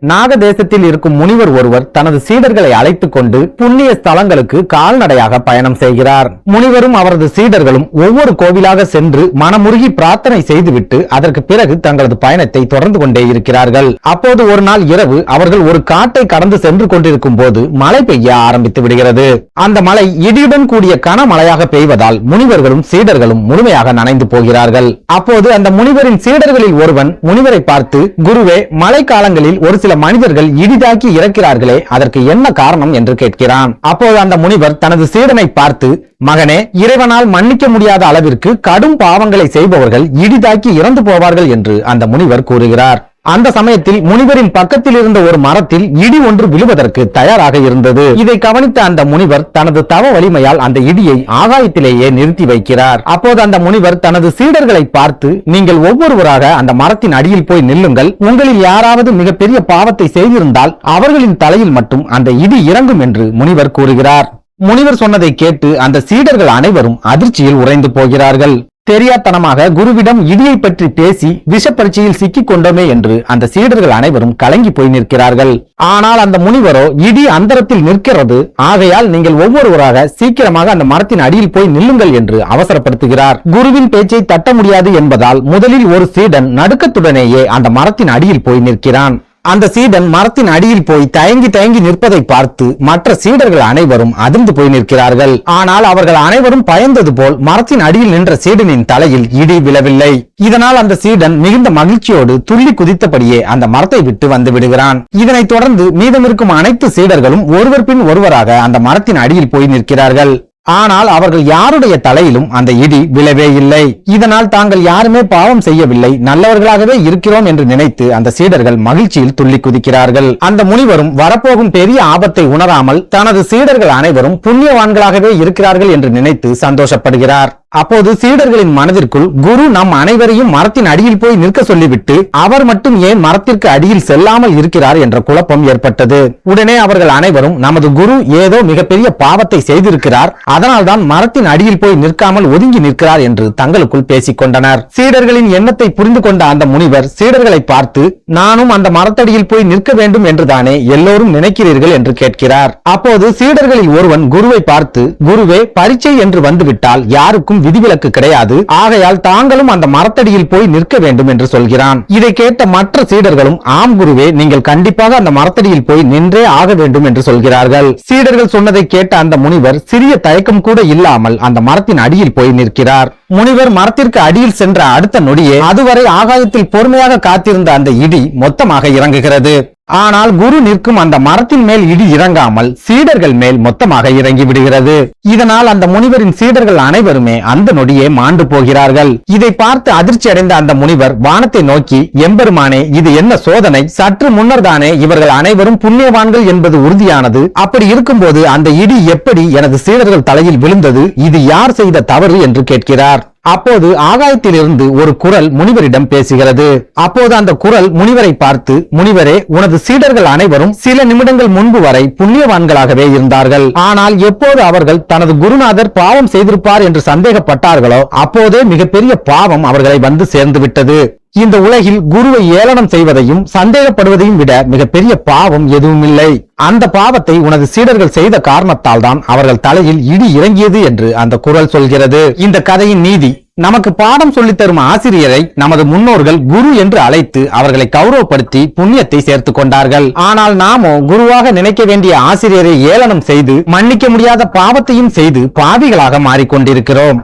நாக தேசத்தில் இருக்கும் முனிவர் ஒருவர் தனது சீடர்களை அழைத்துக் கொண்டு புண்ணிய ஸ்தலங்களுக்கு கால்நடையாக பயணம் செய்கிறார். முனிவரும் அவரது சீடர்களும் ஒவ்வொரு கோவிலாக சென்று மனமுருகி பிரார்த்தனை செய்துவிட்டு அதற்கு பிறகு தங்களது பயணத்தை தொடர்ந்து கொண்டே இருக்கிறார்கள். அப்போது ஒரு நாள் இரவு அவர்கள் ஒரு காட்டை கடந்து சென்று கொண்டிருக்கும் போது மழை பெய்ய ஆரம்பித்து விடுகிறது. அந்த மழை இடியுடன் கூடிய கனமழையாக பெய்வதால் முனிவர்களும் சீடர்களும் முழுமையாக நனைந்து போகிறார்கள். அப்போது அந்த முனிவரின் சீடர்களில் ஒருவன் முனிவரை பார்த்து, குருவே, மழை காலங்களில் ஒரு சில மனிதர்கள் இடிதாக்கி இறக்கிறார்களே, அதற்கு என்ன காரணம் என்று கேட்கிறான். அப்போது அந்த முனிவர் தனது சீடனை பார்த்து, மகனே, இறைவனால் மன்னிக்க முடியாத அளவிற்கு கடும் பாவங்களை செய்பவர்கள் இடிதாக்கி இறந்து போவார்கள் என்று அந்த முனிவர் கூறுகிறார். அந்த சமயத்தில் முனிவரின் பக்கத்தில் இருந்த ஒரு மரத்தில் இடி ஒன்று விழுவதற்கு தயாராக இருந்தது. இதை கவனித்த அந்த முனிவர் தனது தவ வலிமையால் அந்த இடியை ஆகாயத்திலேயே நிறுத்தி வைக்கிறார். அப்போது அந்த முனிவர் தனது சீடர்களை பார்த்து, நீங்கள் ஒவ்வொருவராக அந்த மரத்தின் அடியில் போய் நில்லுங்கள். உங்களில் யாராவது மிகப்பெரிய பாவத்தை செய்திருந்தால் அவர்களின் தலையில் மட்டும் அந்த இடி இறங்கும் என்று முனிவர் கூறுகிறார். முனிவர் சொன்னதை கேட்டு அந்த சீடர்கள் அனைவரும் அதிர்ச்சியில் உறைந்து போகிறார்கள். தெரியாத்தனமாக குருவிடம் இடியை பற்றி பேசி விஷ பரீட்சையில் சிக்கிக் கொண்டோமே என்று அந்த சீடர்கள் அனைவரும் கலங்கி போய் நிற்கிறார்கள். ஆனால் அந்த முனிவரோ, இடி அந்தரத்தில் நிற்கிறது, ஆகையால் நீங்கள் ஒவ்வொருவராக சீக்கிரமாக அந்த மரத்தின் அடியில் போய் நில்லுங்கள் என்று அவசரப்படுத்துகிறார். குருவின் பேச்சை தட்ட முடியாது என்பதால் முதலில் ஒரு சீடன் நடுக்கத்துடனேயே அந்த மரத்தின் அடியில் போய் நிற்கிறான். அந்த சீடன் மரத்தின் அடியில் போய் தயங்கி தயங்கி நிற்பதை பார்த்து மற்ற சீடர்கள் அனைவரும் அதிர்ந்து போய் நிற்கிறார்கள். ஆனால் அவர்கள் அனைவரும் பயந்தது போல் மரத்தின் அடியில் நின்ற சீடனின் தலையில் இடி விழவில்லை. இதனால் அந்த சீடன் மிகுந்த மகிழ்ச்சியோடு துள்ளி குதித்தபடியே அந்த மரத்தை விட்டு வந்து விடுகிறான். இதனைத் தொடர்ந்து மீதமிருக்கும் அனைத்து சீடர்களும் ஒருவர் பின் ஒருவராக அந்த மரத்தின் அடியில் போய் நிற்கிறார்கள். ஆனால் அவர்கள் யாருடைய தலையிலும் அந்த இடி விழவே இல்லை. இதனால் தாங்கள் யாருமே பாவம் செய்யவில்லை, நல்லவர்களாகவே இருக்கிறோம் என்று நினைத்து அந்த சீடர்கள் மகிழ்ச்சியில் துள்ளி குதிக்கிறார்கள். அந்த முனிவரும் வரப்போகும் பெரிய ஆபத்தை உணராமல் தனது சீடர்கள் அனைவரும் புண்ணியவான்களாகவே இருக்கிறார்கள் என்று நினைத்து சந்தோஷப்படுகிறார். அப்போது சீடர்களின் மனதிற்குள், குரு நம் அனைவரையும் மரத்தின் அடியில் போய் நிற்க சொல்லிவிட்டு அவர் மட்டும் ஏன் மரத்திற்கு அடியில் செல்லாமல் இருக்கிறார் என்ற குழப்பம் ஏற்பட்டது. உடனே அவர்கள் அனைவரும், நமது குரு ஏதோ மிகப்பெரிய பாவத்தை செய்திருக்கிறார், அதனால்தான் மரத்தின் அடியில் போய் நிற்காமல் ஒதுங்கி நிற்கிறார் என்று தங்களுக்குள் பேசிக் கொண்டனர். சீடர்களின் எண்ணத்தை புரிந்து கொண்ட அந்த முனிவர் சீடர்களை பார்த்து, நானும் அந்த மரத்தடியில் போய் நிற்க வேண்டும் என்றுதானே எல்லோரும் நினைக்கிறீர்கள் என்று கேட்கிறார். அப்போது சீடர்களில் ஒருவன் குருவை பார்த்து, குருவே, பரீட்சை என்று வந்துவிட்டால் யாருக்கும் விதிவிலக்கு கிடையாது, ஆகையால் தாங்களும் அந்த மரத்தடியில் போய் நிற்க வேண்டும் என்று சொல்கிறான். இதை கேட்ட மற்ற சீடர்களும், ஆம் குருவே, நீங்கள் கண்டிப்பாக அந்த மரத்தடியில் போய் நின்றே ஆக வேண்டும் என்று சொல்கிறார்கள். சீடர்கள் சொன்னதை கேட்ட அந்த முனிவர் சிறிய தயக்கம் கூட இல்லாமல் அந்த மரத்தின் அடியில் போய் நிற்கிறார். முனிவர் மரத்திற்கு அடியில் சென்ற அடுத்த நொடியே அதுவரை ஆகாயத்தில் பொறுமையாக காத்திருந்த அந்த இடி மொத்தமாக இறங்குகிறது. ஆனால் குரு நிற்கும் அந்த மரத்தின் மேல் இடி இறங்காமல் சீடர்கள் மேல் மொத்தமாக இறங்கி விடுகிறது. இதனால் அந்த முனிவரின் சீடர்கள் அனைவருமே அந்த நொடியே மாண்டு போகிறார்கள். இதை பார்த்து அதிர்ச்சி அடைந்த அந்த முனிவர் வானத்தை நோக்கி, எம்பெருமானே, இது என்ன சோதனை? சற்று முன்னர் தானே இவர்கள் அனைவரும் புண்ணியவான்கள் என்பது உறுதியானது. அப்படி இருக்கும்போது அந்த இடி எப்படி எனது சீடர்கள் தலையில் விழுந்தது? இது யார் செய்த தவறு என்று கேட்கிறார். அப்போது ஆகாயத்திலிருந்து ஒரு குரல் முனிவரிடம் பேசுகிறது. அப்போது அந்த குரல் முனிவரை பார்த்து, முனிவரே, உனது சீடர்கள் அனைவரும் சில நிமிடங்கள் முன்பு வரை புண்ணியவான்களாகவே இருந்தார்கள். ஆனால் எப்போது அவர்கள் தனது குருநாதர் பாவம் செய்திருப்பார் என்று சந்தேகப்பட்டார்களோ அப்போதே மிகப்பெரிய பாவம் அவர்களை வந்து சேர்ந்து விட்டது. இந்த உலகில் குருவை ஏளனம் செய்வதையும் சந்தேகப்படுவதையும் விட மிகப்பெரிய பாவம் எதுவும் இல்லை. அந்த பாவத்தை உனது சீடர்கள் செய்த காரணத்தால் தான் அவர்கள் தலையில் இடி இறங்கியது என்று அந்த குரல் சொல்கிறது. இந்த கதையின் நீதி, நமக்கு பாடம் சொல்லித் தரும் ஆசிரியரை நமது முன்னோர்கள் குரு என்று அழைத்து அவர்களை கௌரவப்படுத்தி புண்ணியத்தை சேர்த்துக் கொண்டார்கள். ஆனால் நாமோ குருவாக நினைக்க வேண்டிய ஆசிரியரை ஏளனம் செய்து மன்னிக்க முடியாத பாவத்தையும் செய்து பாவிகளாக மாறிக்கொண்டிருக்கிறோம்.